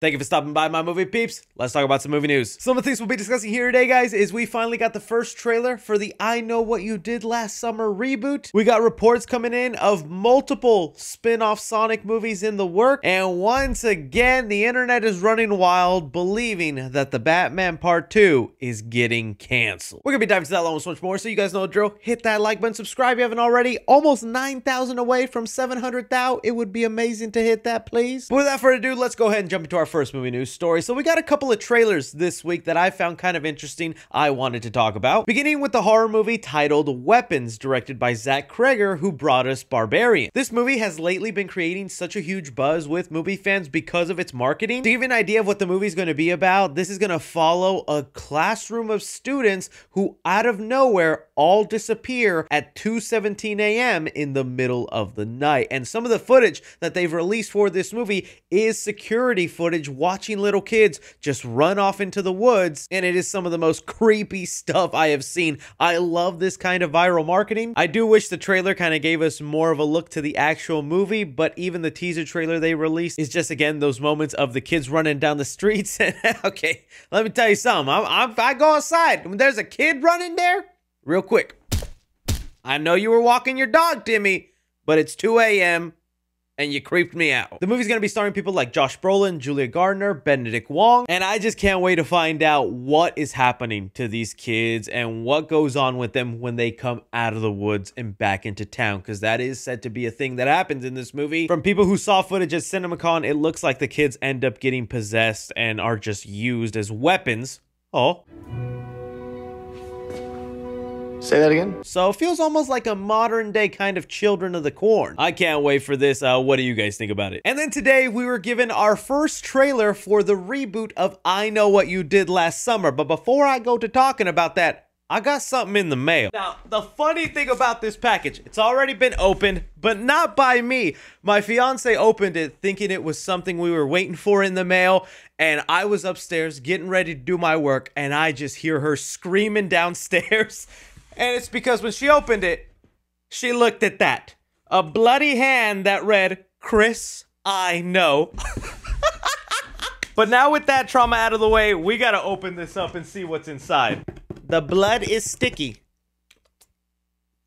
Thank you for stopping by, my movie peeps. Let's talk about some movie news. Some of the things we'll be discussing here today, guys, is we finally got the first trailer for the I Know What You Did Last Summer reboot. We got reports coming in of multiple spin-off Sonic movies in the work. And once again, the internet is running wild, believing that the Batman Part 2 is getting canceled. We're gonna be diving into that along with so much more, so you guys know the drill. Hit that like button, subscribe if you haven't already. Almost 9,000 away from 700,000. It would be amazing to hit that, please. But without further ado, let's go ahead and jump into our first movie news story. So we got a couple of trailers this week that I found kind of interesting I wanted to talk about. Beginning with the horror movie titled Weapons, directed by Zach Cregger, who brought us Barbarian. This movie has lately been creating such a huge buzz with movie fans because of its marketing. To give you an idea of what the movie is going to be about, this is going to follow a classroom of students who out of nowhere all disappear at 2:17 a.m. in the middle of the night. And some of the footage that they've released for this movie is security footage watching little kids just run off into the woods, and it is some of the most creepy stuff I have seen. I love this kind of viral marketing. I do wish the trailer kind of gave us more of a look to the actual movie, but even the teaser trailer they released is just, again, those moments of the kids running down the streets. And okay, let me tell you something. I go outside when there's a kid running there, real quick, I know you were walking your dog, Timmy, but it's 2 a.m. and you creeped me out. The movie's gonna be starring people like Josh Brolin, Julia Gardner, Benedict Wong, and I just can't wait to find out what is happening to these kids and what goes on with them when they come out of the woods and back into town, because that is said to be a thing that happens in this movie. From people who saw footage at CinemaCon, it looks like the kids end up getting possessed and are just used as weapons. Oh. Say that again? So it feels almost like a modern day kind of Children of the Corn. I can't wait for this. What do you guys think about it? And then today we were given our first trailer for the reboot of I Know What You Did Last Summer. But before I go to talking about that, I got something in the mail. Now, the funny thing about this package, it's already been opened, but not by me. My fiance opened it thinking it was something we were waiting for in the mail, and I was upstairs getting ready to do my work, and I just hear her screaming downstairs. And it's because when she opened it, she looked at that. A bloody hand that read, "Chris, I know." But now with that trauma out of the way, we gotta open this up and see what's inside. The blood is sticky.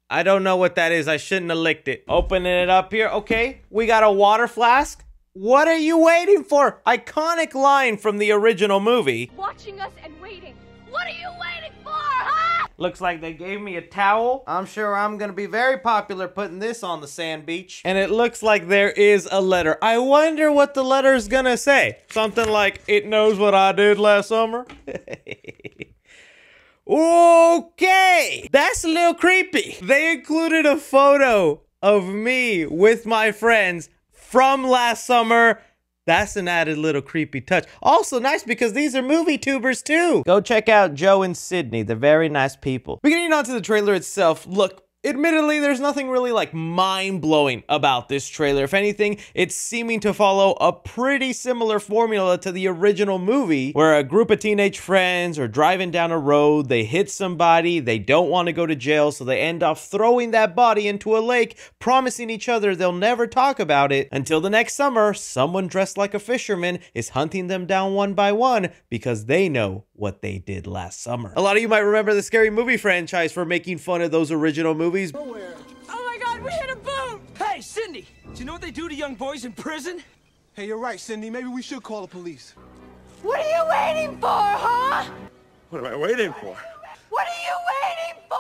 I don't know what that is. I shouldn't have licked it. Opening it up here. Okay, we got a water flask. What are you waiting for? Iconic line from the original movie. Watching us and waiting. What are you waiting for, huh? Looks like they gave me a towel. I'm sure I'm gonna be very popular putting this on the sand beach. And it looks like there is a letter. I wonder what the letter is gonna say. Something like, "It knows what I did last summer." Okay, that's a little creepy. They included a photo of me with my friends from last summer. That's an added little creepy touch. Also nice because these are movie tubers too. Go check out Joe and Sydney. They're very nice people. Beginning on to the trailer itself. Look, admittedly, there's nothing really like mind-blowing about this trailer. If anything, it's seeming to follow a pretty similar formula to the original movie, where a group of teenage friends are driving down a road, they hit somebody, they don't want to go to jail, so they end up throwing that body into a lake, promising each other they'll never talk about it until the next summer, someone dressed like a fisherman is hunting them down one by one because they know what they did last summer. A lot of you might remember the Scary Movie franchise for making fun of those original movies. Oh my God, we hit a boat! Hey, Cindy! Do you know what they do to young boys in prison? Hey, you're right, Cindy. Maybe we should call the police. What are you waiting for, huh? What am I waiting for? What are you waiting for?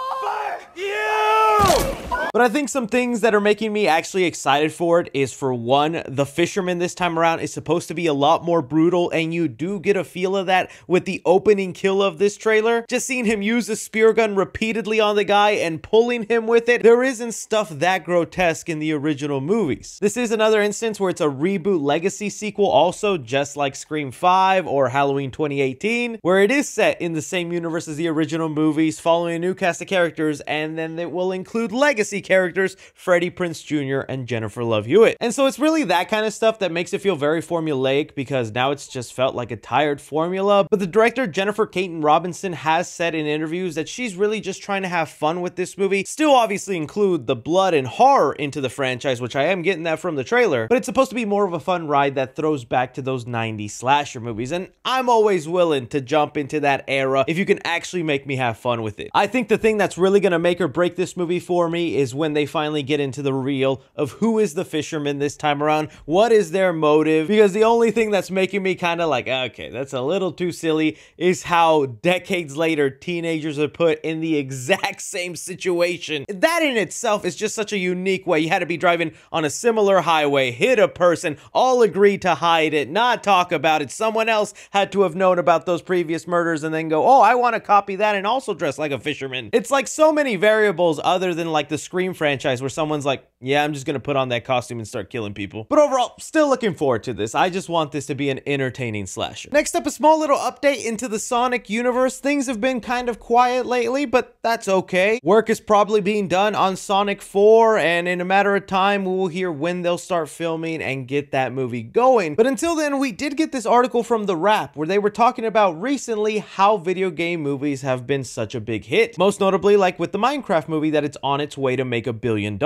But I think some things that are making me actually excited for it is, for one, the fisherman this time around is supposed to be a lot more brutal, and you do get a feel of that with the opening kill of this trailer. Just seeing him use a spear gun repeatedly on the guy and pulling him with it, there isn't stuff that grotesque in the original movies. This is another instance where it's a reboot legacy sequel also, just like Scream 5 or Halloween 2018, where it is set in the same universe as the original movies, following a new cast of characters, and then it will include legacy legacy characters, Freddie Prinze Jr. and Jennifer Love Hewitt. And so it's really that kind of stuff that makes it feel very formulaic, because now it's just felt like a tired formula. But the director, Jennifer Caton Robinson, has said in interviews that she's really just trying to have fun with this movie. Still obviously include the blood and horror into the franchise, which I am getting that from the trailer, but it's supposed to be more of a fun ride that throws back to those 90s slasher movies, and I'm always willing to jump into that era if you can actually make me have fun with it. I think the thing that's really gonna make or break this movie for me is when they finally get into the reveal of who is the fisherman this time around, what is their motive, because the only thing that's making me kind of like, okay, that's a little too silly, is how decades later teenagers are put in the exact same situation. That in itself is just such a unique way. You had to be driving on a similar highway, hit a person, all agree to hide it, not talk about it. Someone else had to have known about those previous murders and then go, oh, I want to copy that and also dress like a fisherman. It's like so many variables other than like the Scream franchise where someone's like, yeah, I'm just gonna put on that costume and start killing people. But overall, still looking forward to this. I just want this to be an entertaining slasher. Next up, a small little update into the Sonic universe. Things have been kind of quiet lately, but that's okay. Work is probably being done on Sonic 4, and in a matter of time, we will hear when they'll start filming and get that movie going. But until then, we did get this article from The Wrap where they were talking about recently how video game movies have been such a big hit. Most notably, like with the Minecraft movie, that it's on its way to make $1 billion.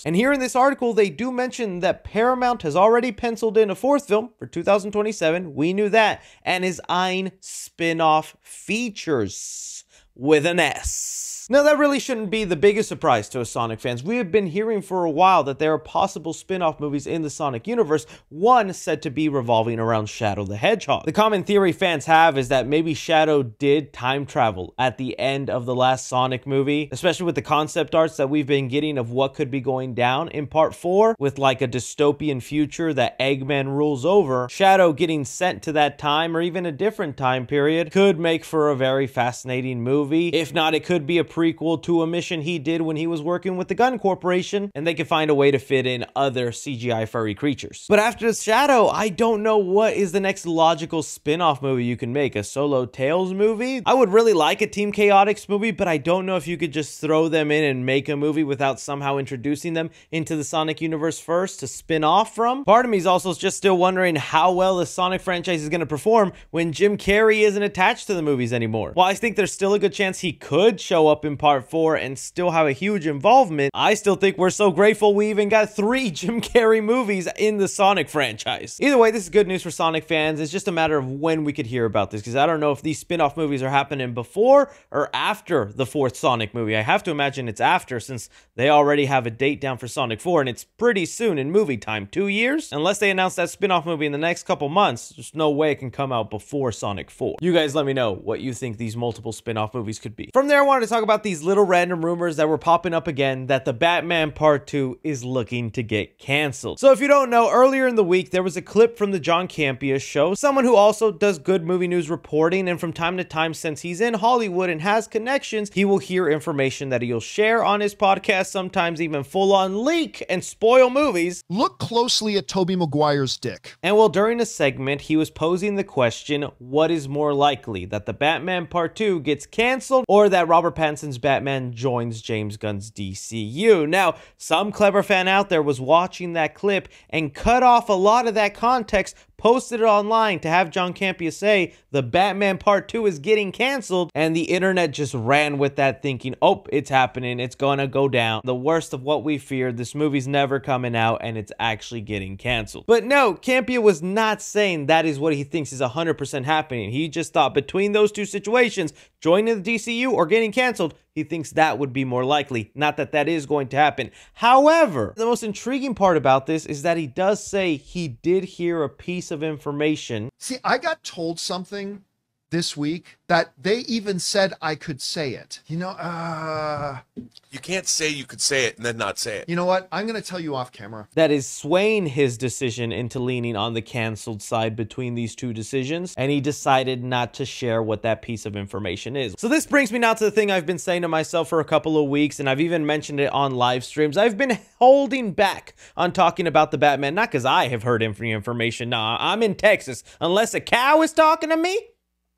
And here in this article, they do mention that Paramount has already penciled in a fourth film for 2027. We knew that, and is eyeing spin-off features with an S. Now, that really shouldn't be the biggest surprise to us Sonic fans. We have been hearing for a while that there are possible spin-off movies in the Sonic universe, one said to be revolving around Shadow the Hedgehog. The common theory fans have is that maybe Shadow did time travel at the end of the last Sonic movie, especially with the concept arts that we've been getting of what could be going down in part 4, with like a dystopian future that Eggman rules over. Shadow getting sent to that time or even a different time period could make for a very fascinating movie. If not, it could be a prequel to a mission he did when he was working with the Gun Corporation, and they could find a way to fit in other CGI furry creatures. But after Shadow, I don't know what is the next logical spin-off movie you can make. A Solo Tales movie? I would really like a Team Chaotix movie, but I don't know if you could just throw them in and make a movie without somehow introducing them into the Sonic universe first to spin off from. Part of me is also just still wondering how well the Sonic franchise is going to perform when Jim Carrey isn't attached to the movies anymore. While I think there's still a good chance he could show up in part 4 and still have a huge involvement, I still think we're so grateful we even got 3 Jim Carrey movies in the Sonic franchise. Either way, this is good news for Sonic fans. It's just a matter of when we could hear about this, because I don't know if these spin-off movies are happening before or after the 4th Sonic movie. I have to imagine it's after, since they already have a date down for Sonic 4, and it's pretty soon in movie time. 2 years? Unless they announce that spin-off movie in the next couple months, there's no way it can come out before Sonic 4. You guys let me know what you think these multiple spin-off movies could be. From there, I wanted to talk about these little random rumors that were popping up again that the Batman Part 2 is looking to get canceled. So if you don't know, earlier in the week, there was a clip from the John Campea show, someone who also does good movie news reporting, and from time to time, since he's in Hollywood and has connections, he will hear information that he'll share on his podcast, sometimes even full-on leak and spoil movies. Look closely at Tobey Maguire's dick. And well, during a segment, he was posing the question, what is more likely, that the Batman Part 2 gets canceled or that Robert Pattinson's Batman joins James Gunn's DCU? Now, some clever fan out there was watching that clip and cut off a lot of that context, posted it online to have John Campea say the Batman Part 2 is getting canceled, and the internet just ran with that thinking, oh, it's happening, it's gonna go down. The worst of what we feared, this movie's never coming out and it's actually getting canceled. But no, Campea was not saying that is what he thinks is 100% happening. He just thought between those two situations, joining the DCU or getting canceled, he thinks that would be more likely, not that that is going to happen. However, the most intriguing part about this is that he does say he did hear a piece of information. See, I got told something this week that they even said I could say it. You know, you can't say you could say it and then not say it. You know what? I'm going to tell you off camera. That is swaying his decision into leaning on the canceled side between these two decisions, and he decided not to share what that piece of information is. So this brings me now to the thing I've been saying to myself for a couple of weeks, and I've even mentioned it on live streams. I've been holding back on talking about the Batman, not because I have heard information. Nah, I'm in Texas. Unless a cow is talking to me,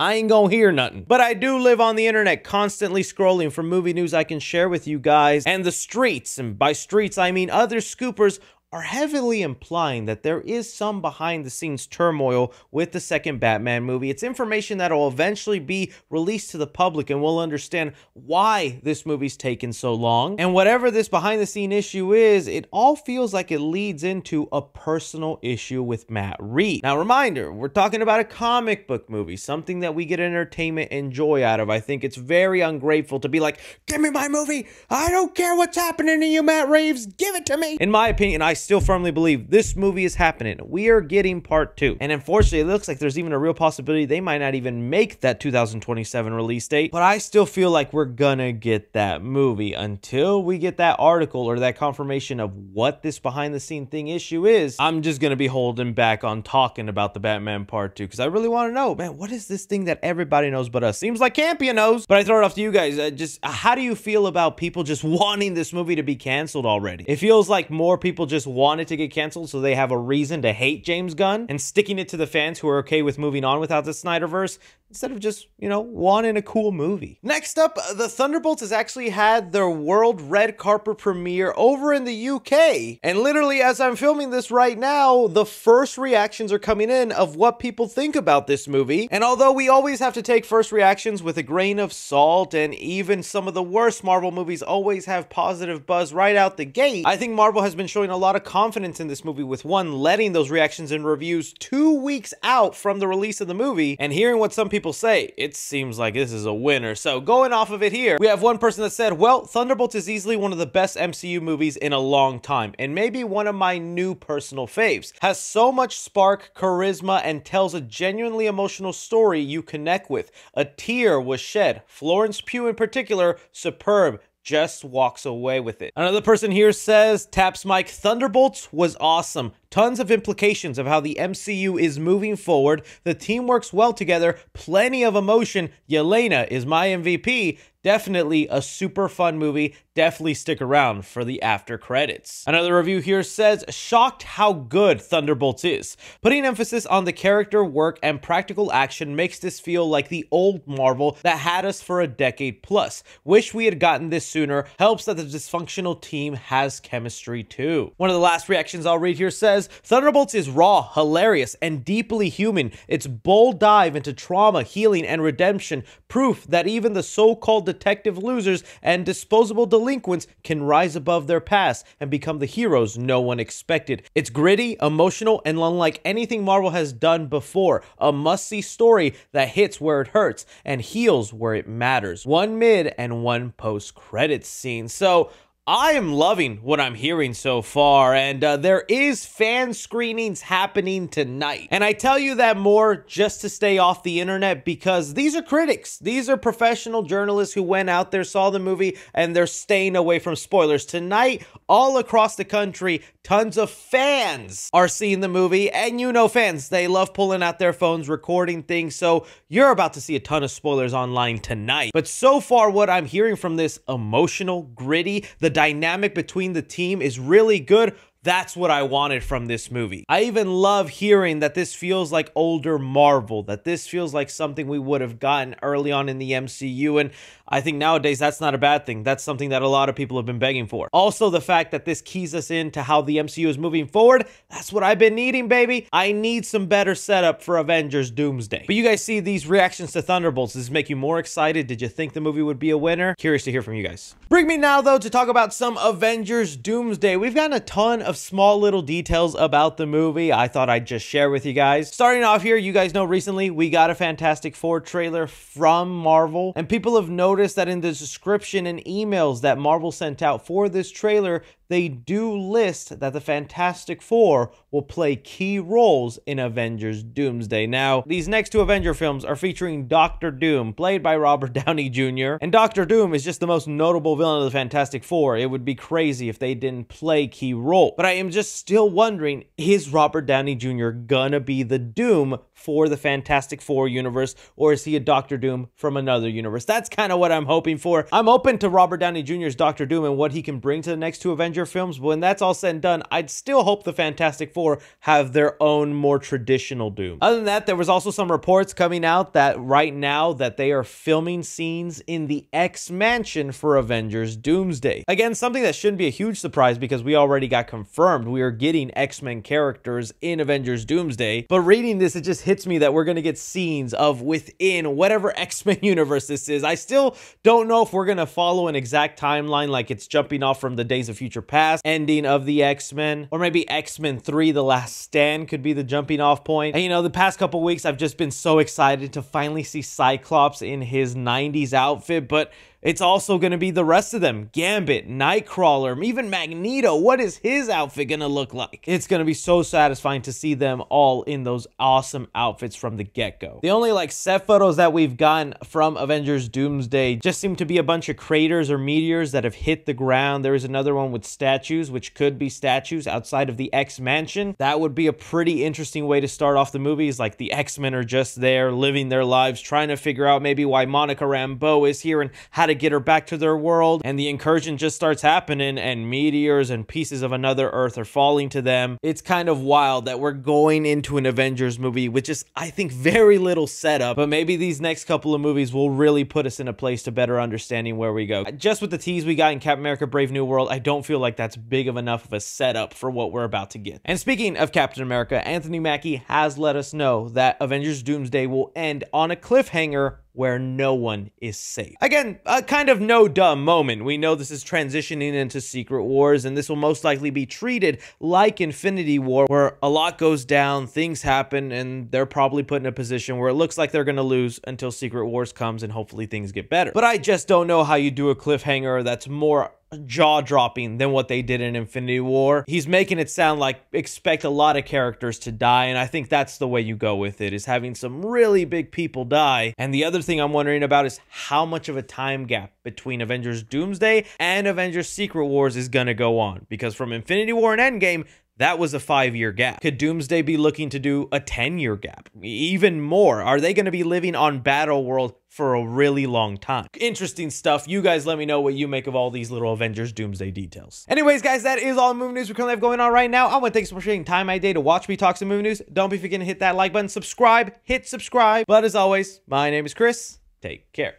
I ain't gonna hear nothing. But I do live on the internet, constantly scrolling for movie news I can share with you guys, and the streets, and by streets I mean other scoopers, are heavily implying that there is some behind-the-scenes turmoil with the second Batman movie. It's information that will eventually be released to the public, and we'll understand why this movie's taken so long. And whatever this behind-the-scene issue is, it all feels like it leads into a personal issue with Matt Reeves. Now, reminder, we're talking about a comic book movie, something that we get entertainment and joy out of. I think it's very ungrateful to be like, give me my movie, I don't care what's happening to you, Matt Reeves, give it to me. In my opinion, I still firmly believe this movie is happening. We are getting part 2. And unfortunately, it looks like there's even a real possibility they might not even make that 2027 release date. But I still feel like we're gonna get that movie until we get that article or that confirmation of what this behind the scene thing issue is. I'm just gonna be holding back on talking about the Batman part 2 because I really want to know, man, what is this thing that everybody knows but us? Seems like Campia knows. But I throw it off to you guys. Just how do you feel about people just wanting this movie to be canceled already? It feels like more people just want it to get canceled so they have a reason to hate James Gunn and sticking it to the fans who are okay with moving on without the Snyderverse instead of just, you know, wanting a cool movie. Next up, the Thunderbolts has actually had their world red carpet premiere over in the UK. And literally, as I'm filming this right now, the first reactions are coming in of what people think about this movie. And although we always have to take first reactions with a grain of salt, and even some of the worst Marvel movies always have positive buzz right out the gate, I think Marvel has been showing a lot of confidence in this movie with one, letting those reactions and reviews 2 weeks out from the release of the movie, and hearing what some people say, it seems like this is a winner. So going off of it here, we have one person that said, well, Thunderbolts is easily one of the best MCU movies in a long time, and maybe one of my new personal faves. Has so much spark, charisma, and tells a genuinely emotional story you connect with. A tear was shed. Florence Pugh in particular, superb. Just walks away with it. Another person here says, taps mic, Thunderbolts was awesome. Tons of implications of how the MCU is moving forward. The team works well together. Plenty of emotion. Yelena is my MVP. Definitely a super fun movie. Definitely stick around for the after credits. Another review here says, shocked how good Thunderbolts is. Putting emphasis on the character work and practical action makes this feel like the old Marvel that had us for a decade plus. Wish we had gotten this sooner. Helps that the dysfunctional team has chemistry too. One of the last reactions I'll read here says, Thunderbolts is raw, hilarious, and deeply human. Its bold dive into trauma, healing, and redemption, proof that even the so-called detective losers and disposable delinquents can rise above their past and become the heroes no one expected. It's gritty, emotional, and unlike anything Marvel has done before. A must-see story that hits where it hurts and heals where it matters. One mid and one post-credits scene. So I am loving what I'm hearing so far, and there is fan screenings happening tonight. And I tell you that more just to stay off the internet because these are critics. These are professional journalists who went out there, saw the movie, and they're staying away from spoilers. Tonight, all across the country, tons of fans are seeing the movie, and you know fans, they love pulling out their phones, recording things, so you're about to see a ton of spoilers online tonight. But so far, what I'm hearing from this emotional, gritty, the dynamic between the team is really good. That's what I wanted from this movie. I even love hearing that this feels like older Marvel, that this feels like something we would have gotten early on in the MCU, and I think nowadays that's not a bad thing. That's something that a lot of people have been begging for. Also, the fact that this keys us into how the MCU is moving forward, that's what I've been needing, baby. I need some better setup for Avengers Doomsday. But you guys see these reactions to Thunderbolts. Does this make you more excited? Did you think the movie would be a winner? Curious to hear from you guys. Bring me now, though, to talk about some Avengers Doomsday. We've gotten a ton of small little details about the movie I thought I'd just share with you guys. Starting off here, you guys know recently we got a Fantastic Four trailer from Marvel, and people have noticed that in the description and emails that Marvel sent out for this trailer, they do list that the Fantastic Four will play key roles in Avengers Doomsday. Now, these next two Avenger films are featuring Doctor Doom, played by Robert Downey Jr., and Doctor Doom is just the most notable villain of the Fantastic Four. It would be crazy if they didn't play key roles. But I am just still wondering, is Robert Downey Jr. gonna be the Doom for the Fantastic Four universe, or is he a Doctor Doom from another universe? That's kind of what I'm hoping for. I'm open to Robert Downey Jr.'s Doctor Doom and what he can bring to the next two Avenger films, but when that's all said and done, I'd still hope the Fantastic Four have their own more traditional Doom. Other than that, there was also some reports coming out that right now that they are filming scenes in the X-Mansion for Avengers Doomsday. Again, something that shouldn't be a huge surprise because we already got confirmed we are getting X-Men characters in Avengers Doomsday, but reading this, it just hits me that we're going to get scenes of within whatever X-Men universe this is. I still don't know if we're going to follow an exact timeline, like it's jumping off from the Days of Future Past ending of the X-Men, or maybe X-Men 3 The Last Stand could be the jumping off point. And you know, the past couple weeks I've just been so excited to finally see Cyclops in his 90s outfit, but it's also going to be the rest of them. Gambit, Nightcrawler, even Magneto. What is his outfit going to look like? It's going to be so satisfying to see them all in those awesome outfits from the get-go. The only like set photos that we've gotten from Avengers Doomsday just seem to be a bunch of craters or meteors that have hit the ground. There is another one with statues, which could be statues outside of the X-Mansion. That would be a pretty interesting way to start off the movies. Like the X-Men are just there living their lives, trying to figure out maybe why Monica Rambeau is here and how to get her back to their world, and the incursion just starts happening and meteors and pieces of another Earth are falling to them. It's kind of wild that we're going into an Avengers movie with just, I think, very little setup, but maybe these next couple of movies will really put us in a place to better understanding where we go. Just with the tease we got in Captain America Brave New World, I don't feel like that's big of enough of a setup for what we're about to get. And speaking of Captain America, Anthony Mackie has let us know that Avengers Doomsday will end on a cliffhanger where no one is safe. Again, a kind of no duh moment. We know this is transitioning into Secret Wars, and this will most likely be treated like Infinity War, where a lot goes down, things happen, and they're probably put in a position where it looks like they're gonna lose until Secret Wars comes and hopefully things get better. But I just don't know how you do a cliffhanger that's more jaw-dropping than what they did in Infinity War. He's making it sound like expect a lot of characters to die, and I think that's the way you go with it, is having some really big people die. And the other thing I'm wondering about is how much of a time gap between Avengers Doomsday and Avengers Secret Wars is gonna go on, because from Infinity War and Endgame, that was a 5-year gap. Could Doomsday be looking to do a 10-year gap? Even more? Are they going to be living on Battleworld for a really long time? Interesting stuff. You guys let me know what you make of all these little Avengers Doomsday details. Anyways, guys, that is all the movie news we currently have going on right now. I want to thank you so much for taking time out of your day to watch me talk some movie news. Don't be forgetting to hit that like button, subscribe, hit subscribe. But as always, my name is Chris. Take care.